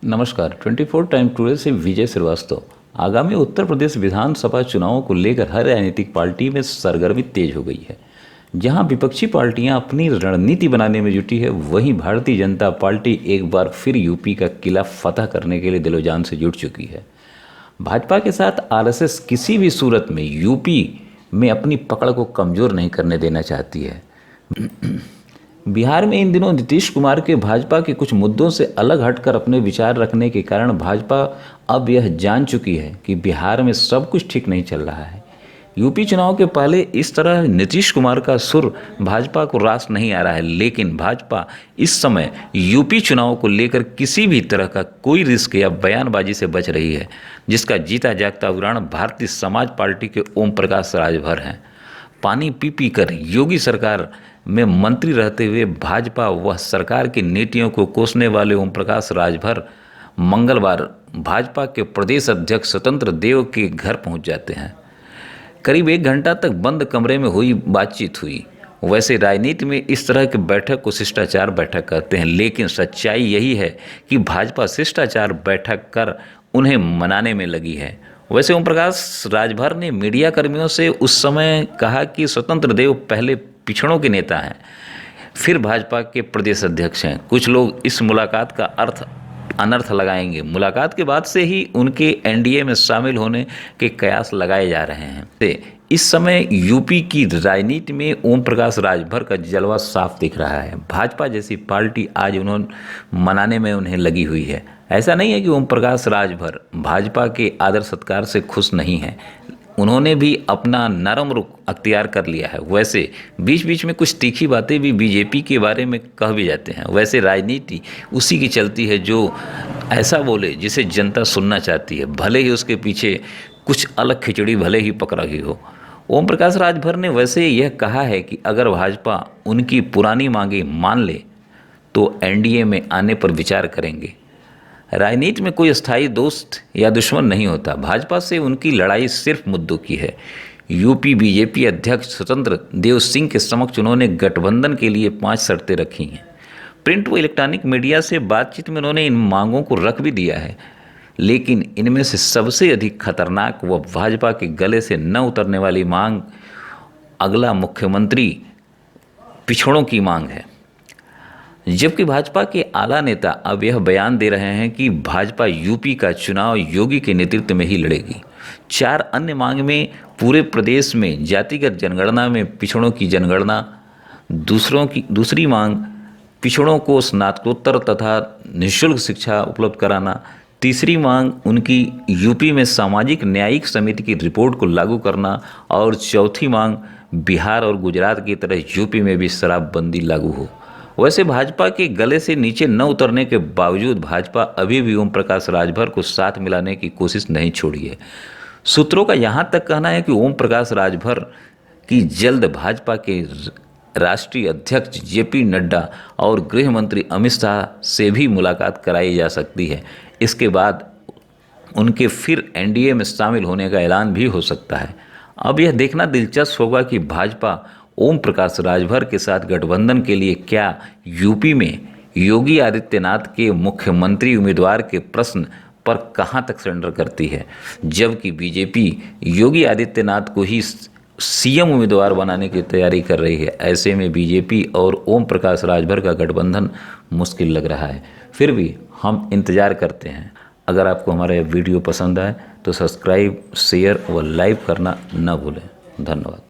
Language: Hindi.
नमस्कार। 24 टाइम टुडे से विजय श्रीवास्तव। आगामी उत्तर प्रदेश विधानसभा चुनावों को लेकर हर राजनीतिक पार्टी में सरगर्मी तेज हो गई है। जहां विपक्षी पार्टियां अपनी रणनीति बनाने में जुटी है, वहीं भारतीय जनता पार्टी एक बार फिर यूपी का किला फतह करने के लिए दिलोजान से जुट चुकी है। भाजपा के साथ आरएसएस किसी भी सूरत में यूपी में अपनी पकड़ को कमज़ोर नहीं करने देना चाहती है। बिहार में इन दिनों नीतीश कुमार के भाजपा के कुछ मुद्दों से अलग हटकर अपने विचार रखने के कारण भाजपा अब यह जान चुकी है कि बिहार में सब कुछ ठीक नहीं चल रहा है। यूपी चुनाव के पहले इस तरह नीतीश कुमार का सुर भाजपा को रास नहीं आ रहा है, लेकिन भाजपा इस समय यूपी चुनाव को लेकर किसी भी तरह का कोई रिस्क या बयानबाजी से बच रही है, जिसका जीता जागता उदाहरण भारतीय समाज पार्टी के ओम प्रकाश राजभर हैं। पानी पी पी कर योगी सरकार में मंत्री रहते हुए भाजपा व सरकार की नीतियों को कोसने वाले ओम प्रकाश राजभर मंगलवार भाजपा के प्रदेश अध्यक्ष स्वतंत्र देव के घर पहुंच जाते हैं। करीब 1 घंटा तक बंद कमरे में हुई बातचीत हुई। वैसे राजनीति में इस तरह की बैठक को शिष्टाचार बैठक कहते हैं, लेकिन सच्चाई यही है कि भाजपा शिष्टाचार बैठक कर उन्हें मनाने में लगी है। वैसे ओम प्रकाश राजभर ने मीडिया कर्मियों से उस समय कहा कि स्वतंत्र देव पहले पिछड़ों के नेता हैं, फिर भाजपा के प्रदेश अध्यक्ष हैं। कुछ लोग इस मुलाकात का अर्थ अनर्थ लगाएंगे। मुलाकात के बाद से ही उनके एनडीए में शामिल होने के कयास लगाए जा रहे हैं। इस समय यूपी की राजनीति में ओम प्रकाश राजभर का जलवा साफ दिख रहा है। भाजपा जैसी पार्टी आज उन्होंने मनाने में उन्हें लगी हुई है। ऐसा नहीं है कि ओम प्रकाश राजभर भाजपा के आदर सत्कार से खुश नहीं हैं, उन्होंने भी अपना नरम रुख अख्तियार कर लिया है। वैसे बीच बीच में कुछ तीखी बातें भी बीजेपी के बारे में कह भी जाते हैं। वैसे राजनीति उसी की चलती है जो ऐसा बोले जिसे जनता सुनना चाहती है, भले ही उसके पीछे कुछ अलग खिचड़ी भले ही पक रही हो। ओम प्रकाश राजभर ने वैसे यह कहा है कि अगर भाजपा उनकी पुरानी मांगें मान ले तो एनडीए में आने पर विचार करेंगे। राजनीति में कोई स्थायी दोस्त या दुश्मन नहीं होता। भाजपा से उनकी लड़ाई सिर्फ मुद्दों की है। यूपी बीजेपी अध्यक्ष स्वतंत्र देव सिंह के समक्ष उन्होंने गठबंधन के लिए 5 शर्तें रखी हैं। प्रिंट व इलेक्ट्रॉनिक मीडिया से बातचीत में उन्होंने इन मांगों को रख भी दिया है, लेकिन इनमें से सबसे अधिक खतरनाक व भाजपा के गले से न उतरने वाली मांग अगला मुख्यमंत्री पिछड़ों की मांग है। जबकि भाजपा के आला नेता अब यह बयान दे रहे हैं कि भाजपा यूपी का चुनाव योगी के नेतृत्व में ही लड़ेगी। 4 अन्य मांग में पूरे प्रदेश में जातिगत जनगणना में पिछड़ों की जनगणना, दूसरी मांग पिछड़ों को स्नातकोत्तर तथा निःशुल्क शिक्षा उपलब्ध कराना, तीसरी मांग उनकी यूपी में सामाजिक न्यायिक समिति की रिपोर्ट को लागू करना और चौथी मांग बिहार और गुजरात की तरह यूपी में भी शराबबंदी लागू हो। वैसे भाजपा के गले से नीचे न उतरने के बावजूद भाजपा अभी भी ओम प्रकाश राजभर को साथ मिलाने की कोशिश नहीं छोड़ी है। सूत्रों का यहाँ तक कहना है कि ओम प्रकाश राजभर की जल्द भाजपा के राष्ट्रीय अध्यक्ष जेपी नड्डा और गृह मंत्री अमित शाह से भी मुलाकात कराई जा सकती है। इसके बाद उनके फिर एनडीए में शामिल होने का ऐलान भी हो सकता है। अब यह देखना दिलचस्प होगा कि भाजपा ओम प्रकाश राजभर के साथ गठबंधन के लिए क्या यूपी में योगी आदित्यनाथ के मुख्यमंत्री उम्मीदवार के प्रश्न पर कहां तक सरेंडर करती है, जबकि बीजेपी योगी आदित्यनाथ को ही सीएम उम्मीदवार बनाने की तैयारी कर रही है। ऐसे में बीजेपी और ओम प्रकाश राजभर का गठबंधन मुश्किल लग रहा है। फिर भी हम इंतज़ार करते हैं। अगर आपको हमारा यह वीडियो पसंद आए तो सब्सक्राइब, शेयर व लाइक करना न भूलें। धन्यवाद।